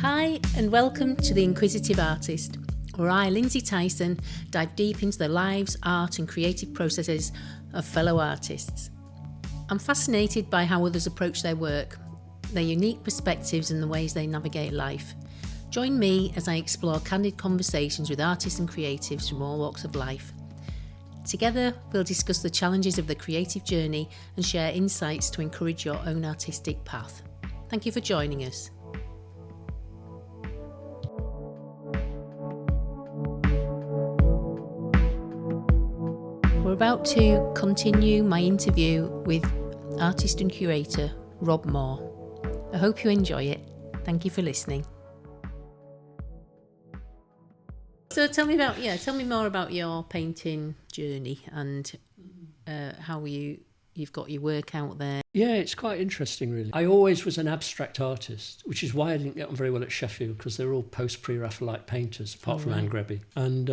Hi and welcome to The Inquisitive Artist, where I, Lindsey Tyson, dive deep into the lives, art and creative processes of fellow artists. I'm fascinated by how others approach their work, their unique perspectives and the ways they navigate life. Join me as I explore candid conversations with artists and creatives from all walks of life. Together, we'll discuss the challenges of the creative journey and share insights to encourage your own artistic path. Thank you for joining us. We're about to continue my interview with artist and curator Rob Moore. I hope you enjoy it. Thank you for listening. So tell me more about your painting journey and how you've got your work out there. Yeah, it's quite interesting, really. I always was an abstract artist, which is why I didn't get on very well at Sheffield, because they were all post-pre-Raphaelite painters, apart from Anne Greby, and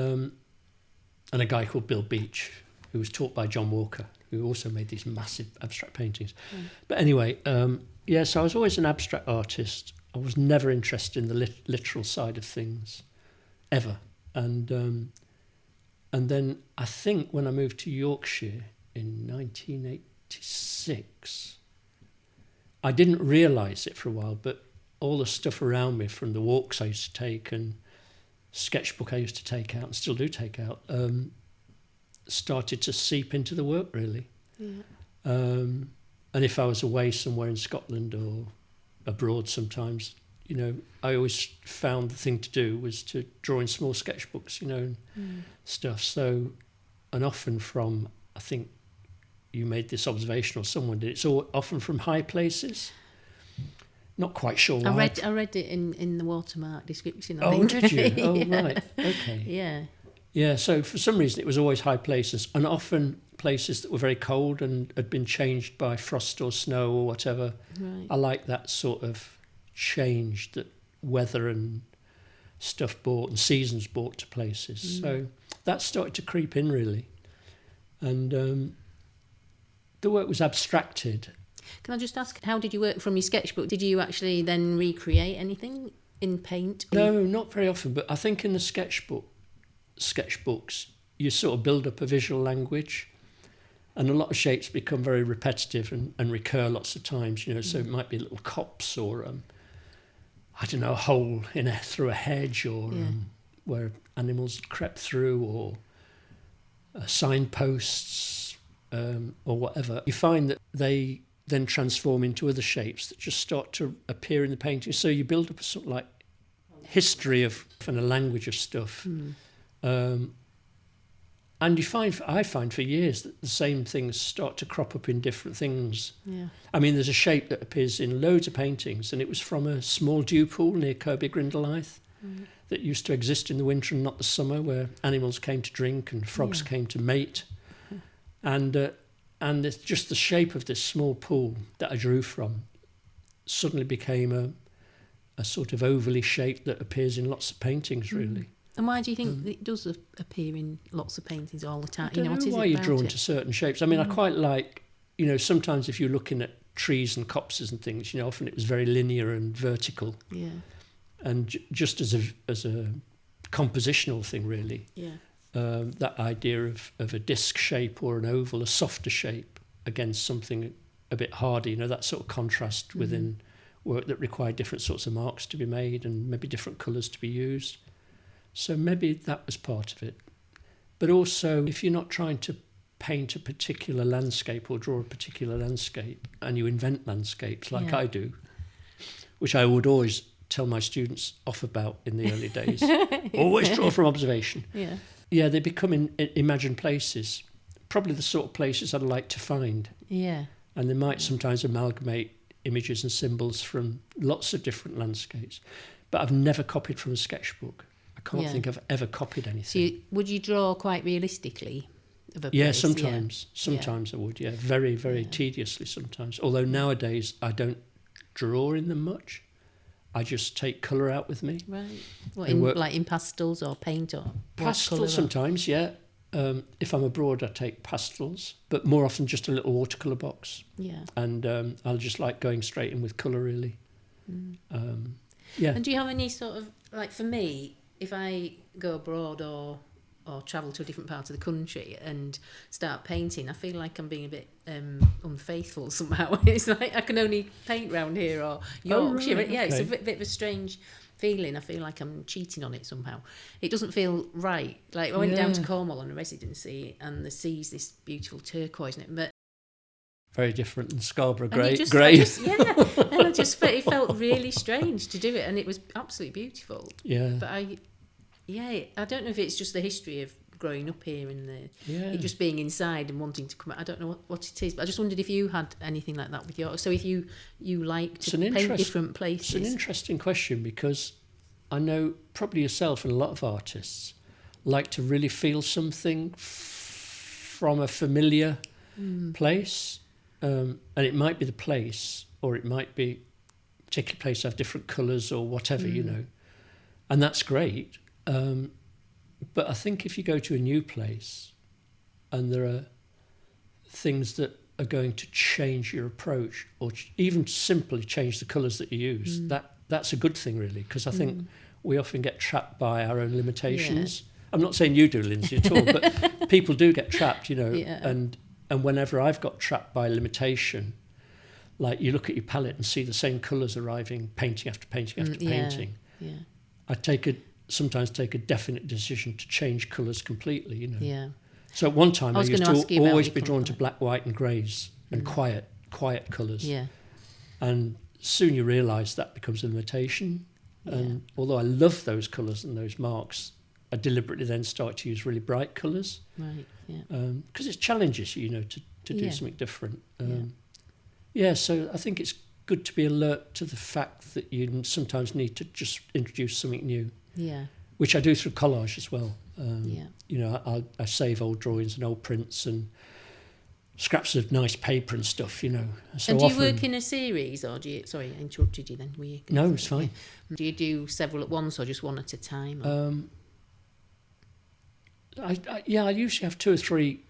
a guy called Bill Beach, who was taught by John Walker, who also made these massive abstract paintings. But anyway, so I was always an abstract artist. I was never interested in the literal side of things, ever. And then I think when I moved to Yorkshire in 1986, I didn't realise it for a while, but all the stuff around me, from the walks I used to take and sketchbook I used to take out and still do take out, started to seep into the work, really. Yeah. And if I was away somewhere in Scotland or abroad sometimes, I always found the thing to do was to draw in small sketchbooks, and stuff. So, and often from, I think you made this observation or someone did, it's all often from high places. Not quite sure why. I read it in the watermark description, I think. Oh, did you? Oh, yeah. Right. Okay. Yeah. Yeah, so for some reason it was always high places, and often places that were very cold and had been changed by frost or snow or whatever. Right. I like that sort of change that weather and stuff brought and seasons brought to places. So that started to creep in, really. And the work was abstracted. Can I just ask, how did you work from your sketchbook? Did you actually then recreate anything in paint? No, not very often, but I think in the sketchbooks, you sort of build up a visual language, and a lot of shapes become very repetitive and recur lots of times, so it might be little copse or, I don't know, a hole through a hedge, or where animals crept through, or signposts, or whatever. You find that they then transform into other shapes that just start to appear in the painting. So you build up a sort of like history of and a language of stuff. And I find for years that the same things start to crop up in different things. Yeah. I mean, there's a shape that appears in loads of paintings, and it was from a small dew pool near Kirby Grindelwald that used to exist in the winter and not the summer, where animals came to drink and frogs came to mate. And it's just the shape of this small pool that I drew from suddenly became a sort of ovally shape that appears in lots of paintings, really. And why do you think it does appear in lots of paintings all the time? I don't know why you're drawn to certain shapes. I mean, I quite like, sometimes if you're looking at trees and copses and things, often it was very linear and vertical. Yeah. And just as a compositional thing, really. Yeah. That idea of a disc shape or an oval, a softer shape, against something a bit harder, that sort of contrast within work that required different sorts of marks to be made and maybe different colours to be used. So maybe that was part of it. But also, if you're not trying to paint a particular landscape or draw a particular landscape, and you invent landscapes like I do, which I would always tell my students off about in the early days, always draw from observation. Yeah. Yeah, they become imagined places, probably the sort of places I'd like to find. Yeah. And they might sometimes amalgamate images and symbols from lots of different landscapes. But I've never copied from a sketchbook. I can't think I've ever copied anything. So would you draw quite realistically of a place? Yeah, sometimes. Sometimes I would, very, very tediously sometimes. Although nowadays I don't draw in them much. I just take colour out with me. Right. What, like in pastels or paint or pastels sometimes, yeah. If I'm abroad, I take pastels, but more often just a little watercolour box. Yeah. And I'll just like going straight in with colour, really. Yeah. And do you have any sort of, like for me, if I go abroad or travel to a different part of the country and start painting, I feel like I'm being a bit unfaithful somehow. It's like I can only paint round here or Yorkshire. Oh, right, Yeah, okay. it's a bit of a strange feeling. I feel like I'm cheating on it somehow. It doesn't feel right. Like I went down to Cornwall on a residency and the sea's this beautiful turquoise in it, but very different than Scarborough and grey. and it felt really strange to do it, and it was absolutely beautiful. Yeah. But I don't know if it's just the history of growing up here and it just being inside and wanting to come out. I don't know what it is, but I just wondered if you had anything like that with your. So if you like to paint different places. It's an interesting question, because I know probably yourself and a lot of artists like to really feel something from a familiar place. And it might be the place, or it might be a particular place have different colours or whatever, you know. And that's great. But I think if you go to a new place and there are things that are going to change your approach, or even simply change the colours that you use, that's a good thing, really, because I think we often get trapped by our own limitations. Yeah. I'm not saying you do, Lindsay, at all, but people do get trapped, you know, and whenever I've got trapped by limitation, like you look at your palette and see the same colours arriving, painting after painting after painting. Yeah. I sometimes take a definite decision to change colours completely, you know. Yeah. So at one time I used to always be drawn to black, white and greys and quiet colours. Yeah. And soon you realise that becomes a limitation. And although I love those colours and those marks, I deliberately then start to use really bright colours. Right, yeah. Because it challenges you, you know, to do something different. So I think it's good to be alert to the fact that you sometimes need to just introduce something new. Yeah. Which I do through collage as well. You know, I save old drawings and old prints and scraps of nice paper and stuff, you know. So and do you work in a series, or do you... Sorry, I interrupted you then. No, it's fine. Yeah. Do you do several at once or just one at a time? I usually have 2 or 3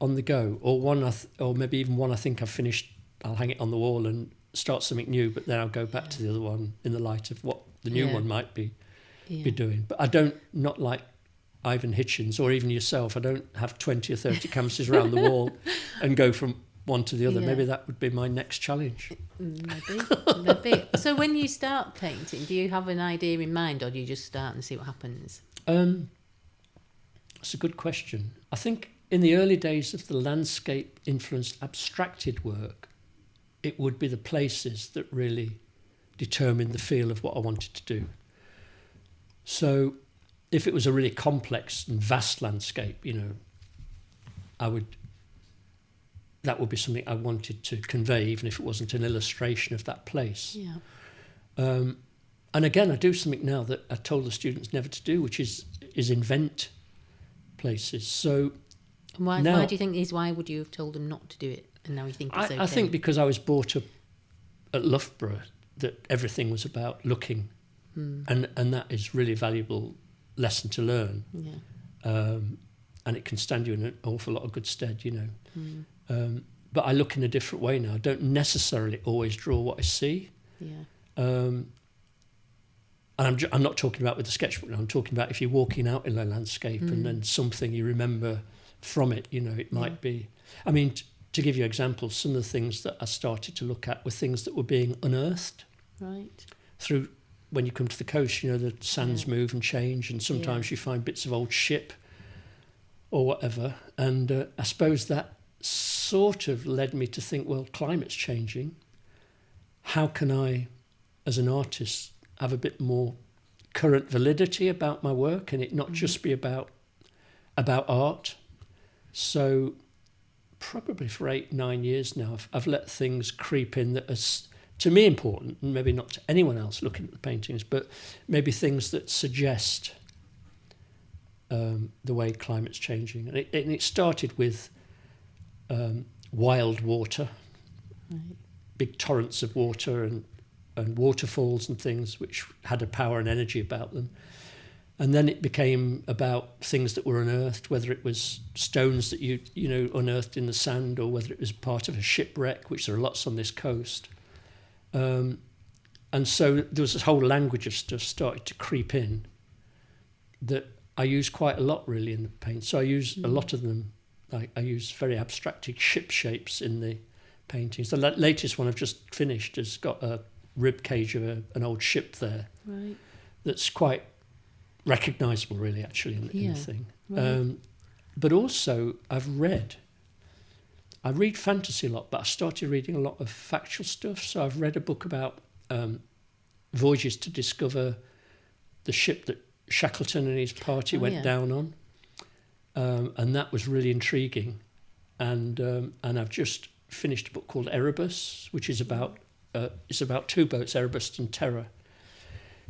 on the go, or one, or maybe even one I think I've finished. I'll hang it on the wall and start something new, but then I'll go back to the other one in the light of what the new one might be doing. But I don't, not like Ivan Hitchens or even yourself, I don't have 20 or 30 canvases around the wall and go from one to the other. Maybe that would be my next challenge. Maybe. So when you start painting, do you have an idea in mind, or do you just start and see what happens? That's a good question. I think in the early days of the landscape influenced abstracted work, it would be the places that really determined the feel of what I wanted to do. So if it was a really complex and vast landscape, you know, that would be something I wanted to convey, even if it wasn't an illustration of that place. Yeah. And again, I do something now that I told the students never to do, which is invent places. So why do you think why would you have told them not to do it, and now you think it's okay? I think because I was brought up at Loughborough that everything was about looking, and that is really valuable lesson to learn. Yeah. And it can stand you in an awful lot of good stead, you know. But I look in a different way now. I don't necessarily always draw what I see. Yeah. And I'm not talking about with the sketchbook now. I'm talking about if you're walking out in a landscape and then something you remember from it, you know, it might be... I mean, to give you examples, some of the things that I started to look at were things that were being unearthed. Right. Through, when you come to the coast, you know, the sands move and change, and sometimes you find bits of old ship or whatever. And I suppose that sort of led me to think, well, climate's changing. How can I, as an artist, have a bit more current validity about my work and it not just be about art? So probably for 8-9 years now, I've let things creep in that are, to me, important, and maybe not to anyone else looking at the paintings, but maybe things that suggest the way climate's changing. And it started with wild water, big torrents of water and waterfalls and things which had a power and energy about them. And then it became about things that were unearthed, whether it was stones that you know unearthed in the sand, or whether it was part of a shipwreck, which there are lots on this coast. And And so there was this whole language of stuff started to creep in that I use quite a lot really in the paint. So I use a lot of them. I use very abstracted ship shapes in the paintings. The latest one I've just finished has got a rib cage of an old ship there. Right. That's quite recognisable really actually in the thing. Right. But also I read fantasy a lot, but I started reading a lot of factual stuff. So I've read a book about voyages to discover the ship that Shackleton and his party went down on. And that was really intriguing. And I've just finished a book called Erebus, which is about two boats, Erebus and Terror,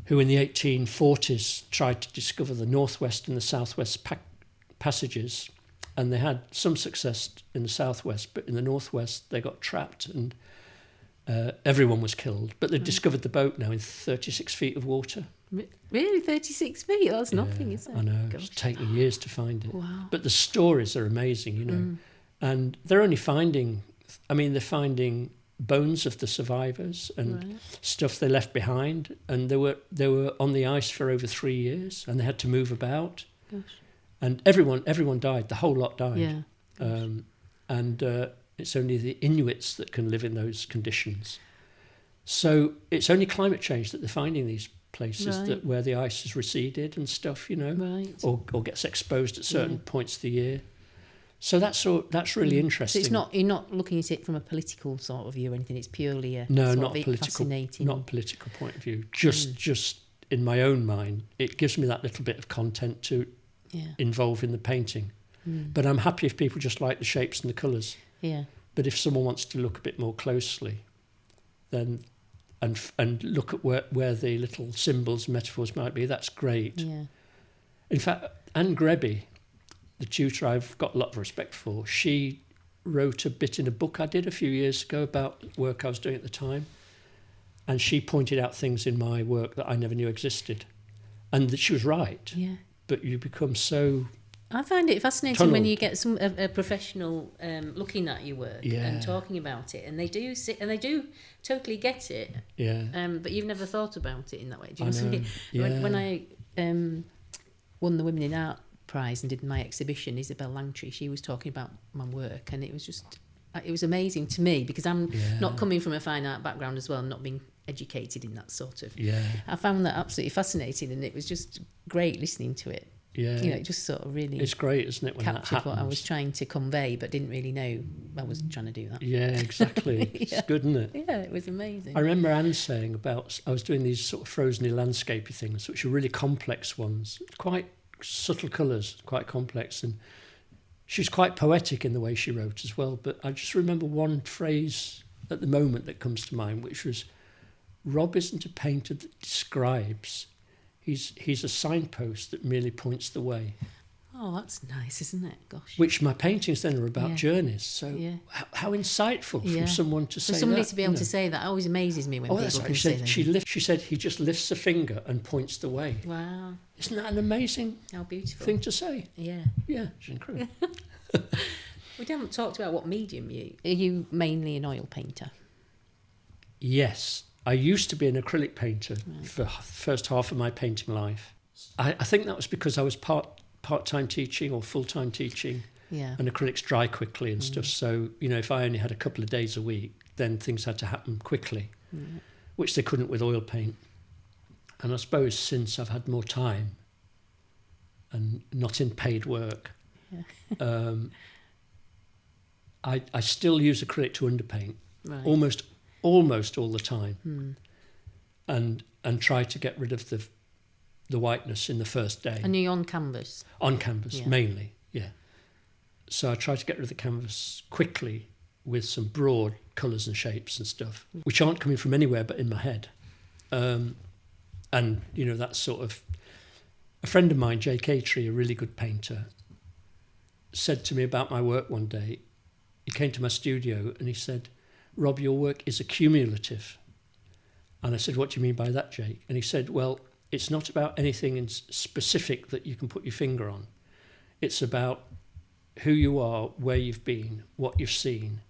who in the 1840s tried to discover the northwest and the southwest passages, and they had some success in the southwest, but in the northwest they got trapped and everyone was killed. But they've discovered the boat now in 36 feet of water. Really? 36 feet? That's nothing, is it? I know. Gosh. It's taken years to find it. Wow. But the stories are amazing, you know. And they're only finding, they're finding bones of the survivors and stuff they left behind. And they were on the ice for over 3 years and they had to move about. Gosh. And everyone died. The whole lot died. Yeah. And it's only the Inuits that can live in those conditions. So it's only climate change that they're finding these places that where the ice has receded and stuff, you know, or gets exposed at certain points of the year. So that's really interesting. So you're not looking at it from a political sort of view or anything. It's purely a not political, fascinating, not political point of view. Just in my own mind, it gives me that little bit of content to involve in the painting. But I'm happy if people just like the shapes and the colours. Yeah. But if someone wants to look a bit more closely, then and look at where the little symbols, metaphors might be, that's great. Yeah. In fact, Anne Greby, the tutor I've got a lot of respect for, she wrote a bit in a book I did a few years ago about work I was doing at the time, and she pointed out things in my work that I never knew existed, and that she was right. Yeah. But you become so... I find it fascinating when you get a professional looking at your work and talking about it, and they do totally get it. Yeah. But you've never thought about it in that way. Do you know something? Yeah. When I won the Women in Art prize and did my exhibition, Isabel Langtry, she was talking about my work, and it was amazing to me because I'm not coming from a fine art background as well, not being educated in that sort of. Yeah. I found that absolutely fascinating, and it was just great listening to it. Yeah, you know, it just sort of really... It's great, isn't it, when that happens? Captured what I was trying to convey, but didn't really know I was trying to do that. Yeah, exactly. It's good, isn't it? Yeah, it was amazing. I remember Anne saying about... I was doing these sort of frozen landscapey things, which are really complex ones, quite subtle colours, quite complex, and she was quite poetic in the way she wrote as well. But I just remember one phrase at the moment that comes to mind, which was, Rob isn't a painter that describes... He's a signpost that merely points the way. Oh, that's nice, isn't it? Gosh. Which my paintings then are about journeys. So how insightful from someone to say that. For somebody to be able to say that always amazes me when people can say that. She said he just lifts a finger and points the way. Wow. Isn't that an amazing thing to say? Yeah. Yeah, it's incredible. We haven't talked about what medium are you mainly an oil painter? Yes. I used to be an acrylic painter for the first half of my painting life. I think that was because I was part-time teaching or full-time teaching, and acrylics dry quickly and stuff. So, you know, if I only had a couple of days a week, then things had to happen quickly, which they couldn't with oil paint. And I suppose since I've had more time and not in paid work, I still use acrylic to underpaint, almost all the time, and try to get rid of the whiteness in the first day. And you're on canvas? On canvas, mainly, yeah. So I try to get rid of the canvas quickly with some broad colours and shapes and stuff, which aren't coming from anywhere but in my head. And, you know, that's sort of... A friend of mine, Jake Atry, a really good painter, said to me about my work one day. He came to my studio and he said, Rob, your work is accumulative. And I said, what do you mean by that, Jake? And he said, well, it's not about anything in specific that you can put your finger on. It's about who you are, where you've been, what you've seen.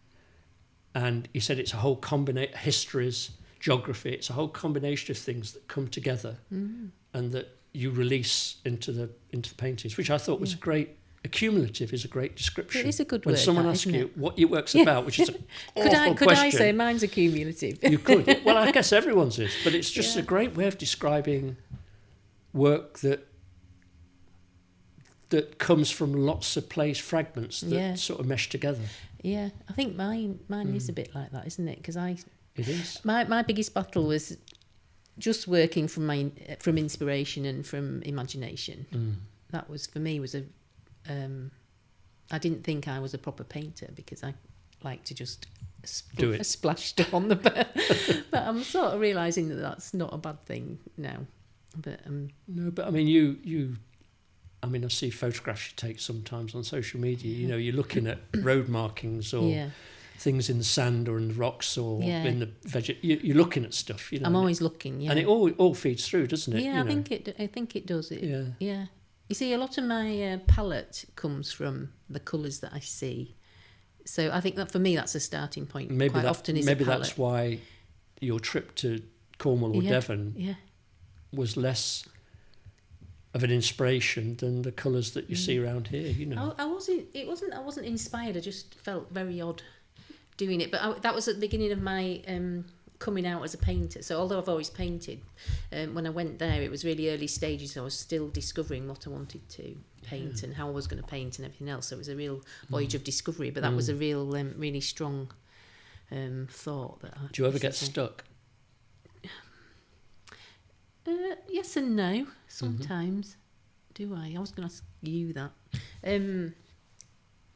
And he said it's a whole combination, histories, geography. It's a whole combination of things that come together and that you release into the paintings, which I thought was accumulative is a great description. It is a good word. When someone asks you what your work's about, which is an awful question. Could I say mine's accumulative? You could. Well, I guess everyone's is, but it's just a great way of describing work that comes from lots of fragments that sort of mesh together. Yeah, I think mine is a bit like that, isn't it? Because it is. My biggest battle was just working from inspiration and from imagination. That was for me I didn't think I was a proper painter because I like to just splash stuff on the but I'm sort of realising that that's not a bad thing now. But no, but I mean I see photographs you take sometimes on social media. You know, you're looking at road markings or things in the sand or in the rocks or in the you're looking at stuff. You know, I'm always looking. And it all feeds through, doesn't it? Yeah, I think it does. Yeah. You see, a lot of my palette comes from the colours that I see. So I think that for me, that's a starting point. Maybe that's why your trip to Cornwall or Devon was less of an inspiration than the colours that you see around here. You know, I wasn't inspired. I just felt very odd doing it. But that was at the beginning of my coming out as a painter. So although I've always painted, when I went there, it was really early stages. I was still discovering what I wanted to paint and how I was going to paint and everything else. So it was a real voyage of discovery. But that was a real, really strong thought. Do you ever get stuck? Yes and no. Sometimes. Do I? I was going to ask you that.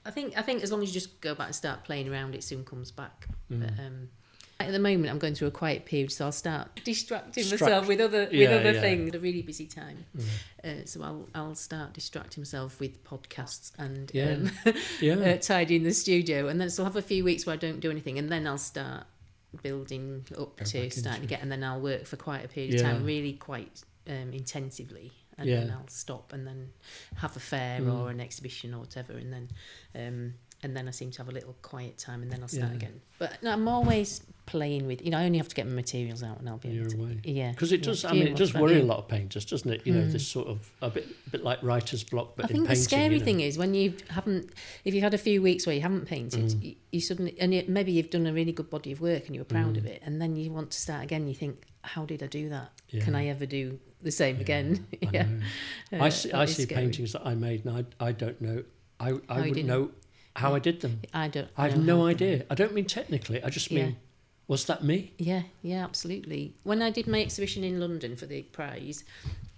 I think as long as you just go back and start playing around, it soon comes back. But at the moment, I'm going through a quiet period, so I'll start distracting myself with other things. A really busy time, so I'll start distracting myself with podcasts and tidying the studio, and then so I'll have a few weeks where I don't do anything, and then I'll start building up to starting again, and then I'll work for quite a period of time, really quite intensively, and then I'll stop and then have a fair or an exhibition or whatever, and then I seem to have a little quiet time, and then I'll start again. But no, I'm always playing with, I only have to get my materials out and I'll be able to. Away. Yeah. Because it does, it does worry a lot of painters, doesn't it? You know, this sort of, a bit like writer's block, but in painting. I think the scary thing is when if you've had a few weeks where you haven't painted, you suddenly, maybe you've done a really good body of work and you were proud of it, and then you want to start again, you think, how did I do that? Yeah. Can I ever do the same again? I see paintings that I made and I don't know, I wouldn't know how I did them. I have no idea. I don't mean technically, I just mean, was that me? Yeah, absolutely. When I did my exhibition in London for the prize,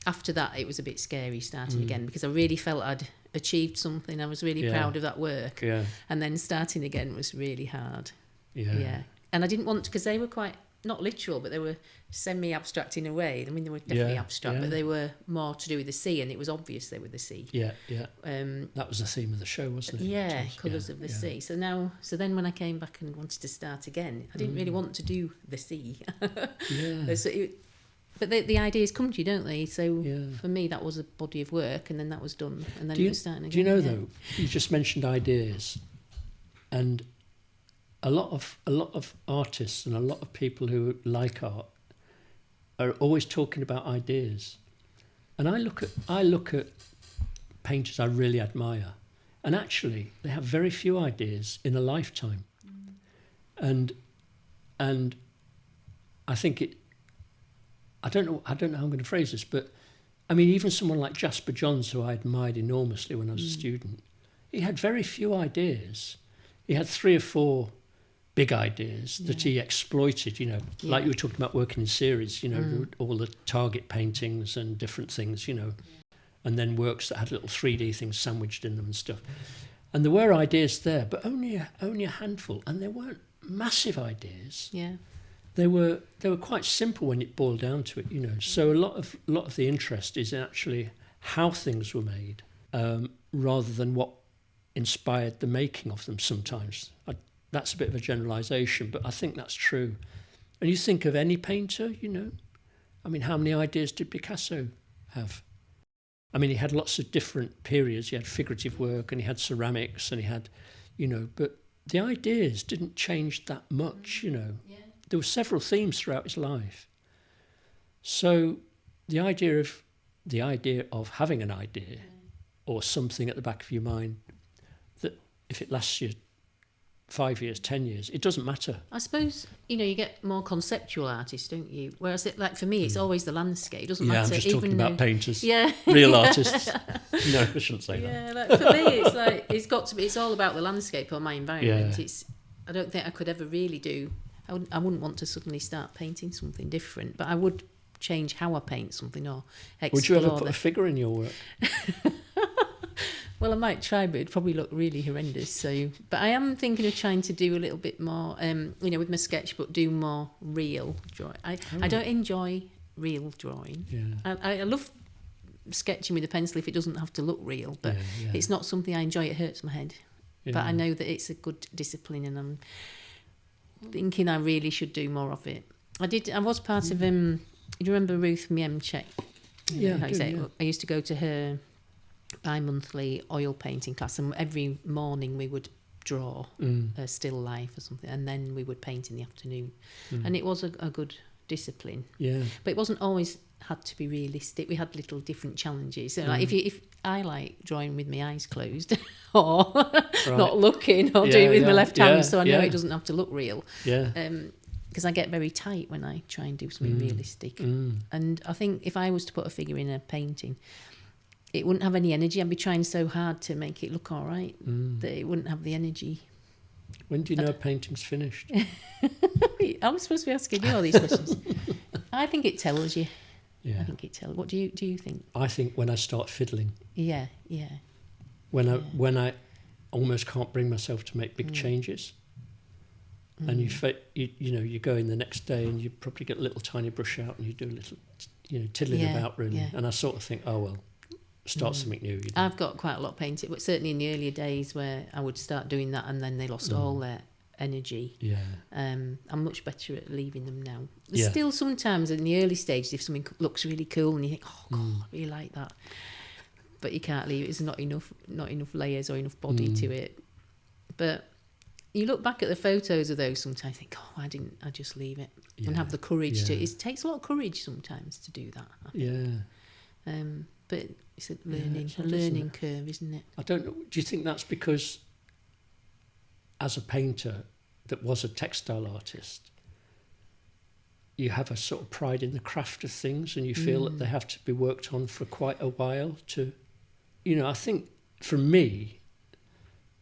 after that it was a bit scary starting again, because I really felt I'd achieved something. I was really proud of that work. Yeah. And then starting again was really hard. Yeah. And I didn't want to, because they were quite, not literal, but they were semi-abstract in a way. I mean, they were definitely abstract, but they were more to do with the sea, and it was obvious they were the sea. Yeah. That was the theme of the show, wasn't it? Yeah, colours of the sea. So then when I came back and wanted to start again, I didn't really want to do the sea. But the ideas come to you, don't they? So for me, that was a body of work, and then that was done, and then it was starting again. Do you know, though, you just mentioned ideas, and a lot of artists and a lot of people who like art are always talking about ideas. And I look at painters I really admire, and actually they have very few ideas in a lifetime. And I think I don't know how I'm going to phrase this, but I mean, even someone like Jasper Johns, who I admired enormously when I was a student, he had very few ideas. He had 3 or 4 big ideas that he exploited, like you were talking about working in series, all the target paintings and different things, and then works that had little 3D things sandwiched in them and stuff. And there were ideas there, but only a handful, and they weren't massive ideas. Yeah. They were quite simple when it boiled down to it, So a lot of the interest is in actually how things were made, rather than what inspired the making of them sometimes. That's a bit of a generalisation, but I think that's true. And you think of any painter, I mean, how many ideas did Picasso have? I mean, he had lots of different periods. He had figurative work and he had ceramics and he had, but the ideas didn't change that much, there were several themes throughout his life. So the idea of having an idea or something at the back of your mind that if it lasts you 5 years, 10 years, it doesn't matter. I suppose, you get more conceptual artists, don't you? Whereas for me, it's always the landscape. It doesn't matter. I'm just talking about painters. Yeah. Real artists. No, I shouldn't say that. Yeah, for me, it's all about the landscape or my environment. Yeah. I don't think I could ever really do. I wouldn't want to suddenly start painting something different, but I would change how I paint something or explore. Would you ever put a figure in your work? Well, I might try, but it'd probably look really horrendous. So, but I am thinking of trying to do a little bit more, with my sketchbook, do more real drawing. I don't enjoy real drawing. Yeah. I love sketching with a pencil if it doesn't have to look real, but it's not something I enjoy. It hurts my head. Yeah. But I know that it's a good discipline, and I'm thinking I really should do more of it. I was part of you remember Ruth Miemczek? Yeah, I used to go to her bi-monthly oil painting class, and every morning we would draw a still life or something, and then we would paint in the afternoon. And it was a good discipline. Yeah. But it wasn't always had to be realistic. We had little different challenges. So like if I like drawing with my eyes closed or not looking, or doing it with my left hand, so I know it doesn't have to look real. Yeah. Because I get very tight when I try and do something realistic. And I think if I was to put a figure in a painting, it wouldn't have any energy. I'd be trying so hard to make it look all right that it wouldn't have the energy. When do you know a painting's finished? I'm supposed to be asking you all these questions. I think it tells you. Yeah. I think it tells. What do you think? I think when I start fiddling. Yeah. When I almost can't bring myself to make big changes. And you go in the next day and you probably get a little tiny brush out and you do a little, tiddling about really. Yeah. And I sort of think, oh well, start something new. I've got quite a lot of painting, but certainly in the earlier days where I would start doing that and then they lost all their energy. Yeah. I'm much better at leaving them now. Still sometimes in the early stages, if something looks really cool and you think, oh God, I really like that, but you can't leave it. There's not enough layers or enough body to it. But you look back at the photos of those sometimes and think, oh, why didn't I just leave it and have the courage to? It takes a lot of courage sometimes to do that. I think. But it's a learning curve, isn't it? I don't know. Do you think that's because, as a painter that was a textile artist, you have a sort of pride in the craft of things, and you feel that they have to be worked on for quite a while to, I think for me,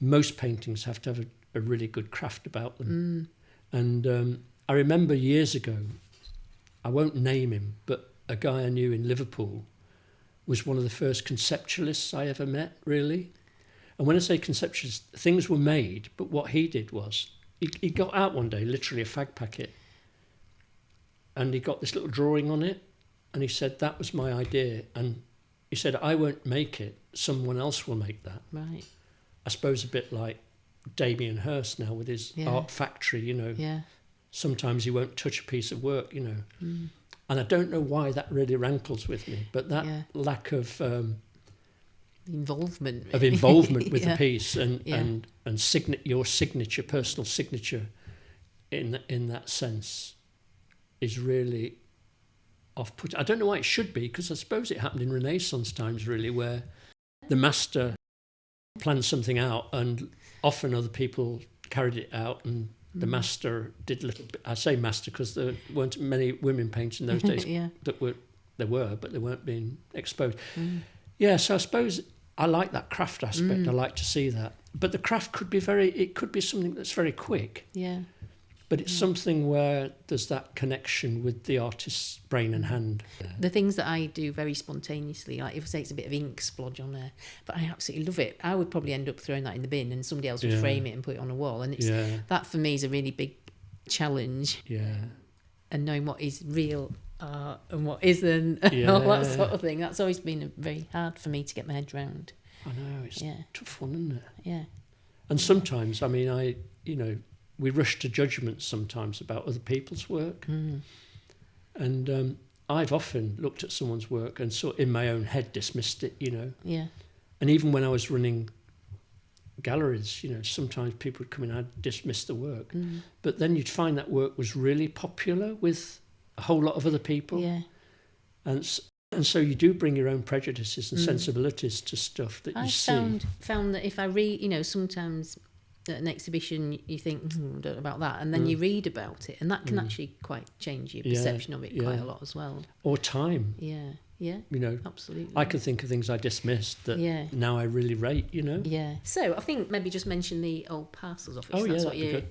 most paintings have to have a really good craft about them. And I remember years ago, I won't name him, but a guy I knew in Liverpool was one of the first conceptualists I ever met, really. And when I say conceptualists, things were made, but what he did was, he got out one day, literally a fag packet, and he got this little drawing on it, and he said, that was my idea. And he said, I won't make it, someone else will make that. Right. I suppose a bit like Damien Hirst now with his art factory, sometimes he won't touch a piece of work, And I don't know why that really rankles with me, but that lack of involvement with the piece and your signature, personal signature, in that sense, is really off-putting. I don't know why it should be, because I suppose it happened in Renaissance times, really, where the master planned something out and often other people carried it out, and the master did a little bit. I say master because there weren't many women painters in those days. There were, but they weren't being exposed. Yeah, so I suppose I like that craft aspect. I like to see that. But the craft could be something that's very quick. Yeah. But it's something where there's that connection with the artist's brain and hand. The things that I do very spontaneously, like if I say it's a bit of ink splodge on there, but I absolutely love it. I would probably end up throwing that in the bin and somebody else would frame it and put it on a wall. And that for me is a really big challenge. Yeah. And knowing what is real art and what isn't and all that sort of thing. That's always been very hard for me to get my head round. I know, it's a tough one, isn't it? Yeah. And sometimes, I mean, we rush to judgments sometimes about other people's work. And I've often looked at someone's work and sort of in my own head dismissed it, Yeah. And even when I was running galleries, sometimes people would come in and I'd dismiss the work. But then you'd find that work was really popular with a whole lot of other people. Yeah. And so you do bring your own prejudices and sensibilities to stuff that you see. I found that if I read, sometimes at an exhibition you think, I don't know about that, and then you read about it, and that can actually quite change your perception of it quite a lot as well. Or time. Yeah, absolutely. I can think of things I dismissed that now I really rate, Yeah. So I think maybe just mention the old parcels office. That's what you're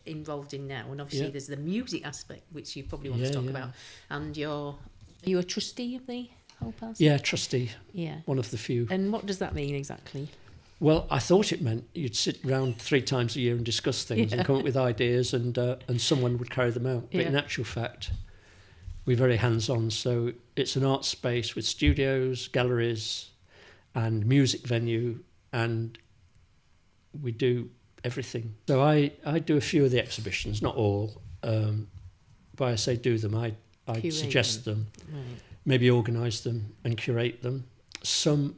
involved in now. And obviously there's the music aspect, which you probably want to talk about. And are you a trustee of the old parcels? Yeah, trustee. Yeah. One of the few. And what does that mean exactly? Well, I thought it meant you'd sit around 3 times a year and discuss things and come up with ideas and someone would carry them out. But in actual fact, we're very hands-on. So it's an art space with studios, galleries and music venue, and we do everything. So I do a few of the exhibitions, not all. But I say do them, I suggest them, maybe organise them and curate them. Some,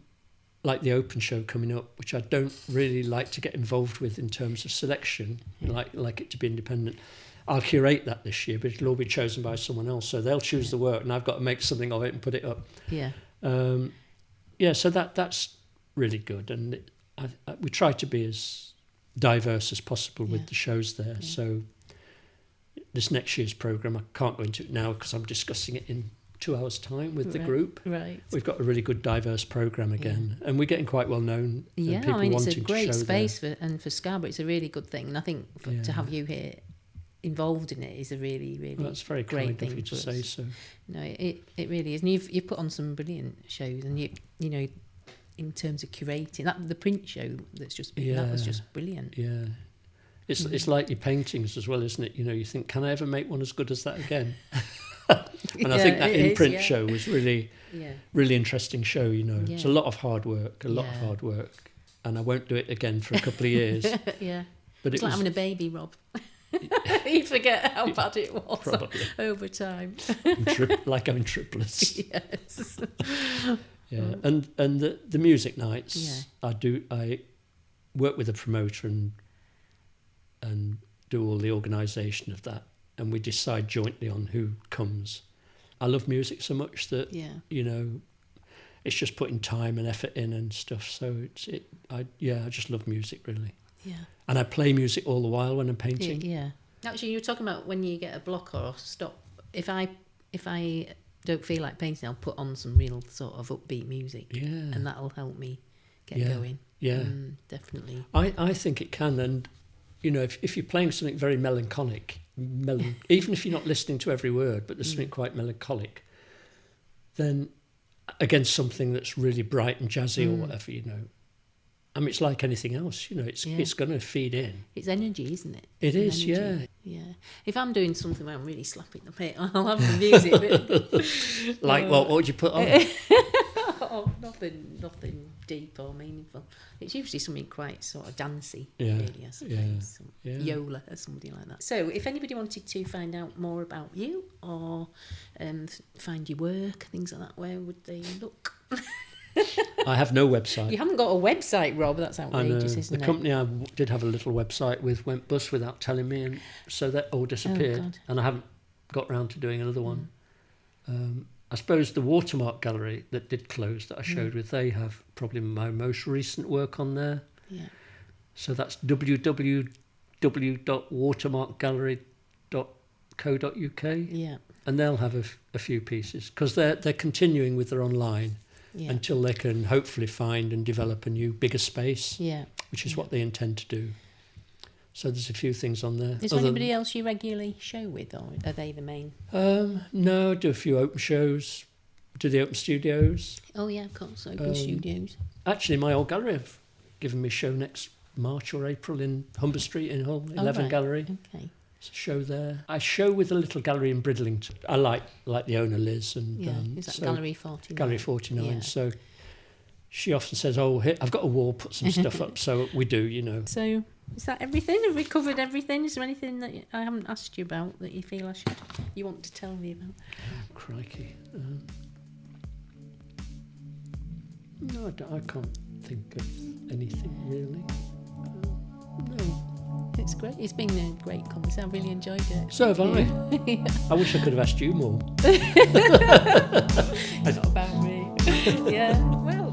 like the open show coming up, which I don't really like to get involved with in terms of selection, like it to be independent. I'll curate that this year, but it'll all be chosen by someone else. So they'll choose the work and I've got to make something of it and put it up. Yeah. So that's really good. And we try to be as diverse as possible with the shows there. Yeah. So this next year's programme, I can't go into it now because I'm discussing it in 2 hours' time with the group. Right. We've got a really good diverse programme again, and we're getting quite well known. Yeah, I mean, it's a great space for Scarborough. It's a really good thing, and I think to have you here involved in it is a really, really that's very great kind thing of you to say so. No, it really is, and you've put on some brilliant shows, and you know, in terms of curating, the print show that's just been, that was just brilliant. Yeah. It's like your paintings as well, isn't it? You think, can I ever make one as good as that again? And I think that in-print show was really interesting show, It's a lot of hard work, and I won't do it again for a couple of years. But it's like having a baby, Rob. You forget how bad it was probably over time. Like having triplets. Yes. And the music nights, I work with a promoter and do all the organisation of that, and we decide jointly on who comes. I love music so much that it's just putting time and effort in and stuff. So I just love music really. Yeah. And I play music all the while when I'm painting. Yeah. Actually, you were talking about when you get a block or stop. If I don't feel like painting, I'll put on some real sort of upbeat music. Yeah. And that'll help me get going. Yeah. Definitely. I think it can, and if you're playing something very melancholic, even if you're not listening to every word, but there's something quite melancholic, then against something that's really bright and jazzy or whatever, I mean, it's like anything else, it's going to feed in. It's energy, isn't it? It is, energy. Yeah. If I'm doing something where I'm really slapping the pit, I'll have the music. Like what would you put on? Nothing deep or meaningful. It's usually something quite sort of dancey, really, I suppose. Yola or somebody like that. So if anybody wanted to find out more about you or find your work, things like that, where would they look? I have no website. You haven't got a website, Rob. That's outrageous, isn't it? The company I did have a little website with went bust without telling me, and so that all disappeared. And I haven't got round to doing another one. I suppose the Watermark Gallery that did close that I showed with, they have probably my most recent work on there. Yeah. So that's www.watermarkgallery.co.uk. Yeah. And they'll have a few pieces because they're continuing with their online. Yeah. Until they can hopefully find and develop a new, bigger space, which is what they intend to do. So there's a few things on there. Is there anybody else you regularly show with, or are they the main? No, I do a few open shows, do the open studios. Oh yeah, of course, open studios. Actually, my old gallery have given me a show next March or April in Humber Street in Hull, 11 Gallery. Okay. It's a show there. I show with a little gallery in Bridlington. I like the owner, Liz. And, is that Gallery 49? Gallery 49. Yeah. So she often says, here, I've got a wall, put some stuff up. So we do, So is that everything? Have we covered everything? Is there anything that I haven't asked you about that you feel you want to tell me about? Oh, crikey. No, I can't think of anything really. No, it's great. It's been a great conversation. I've really enjoyed it. So have I. Yeah. I wish I could have asked you more. It's not about me. Yeah. Well,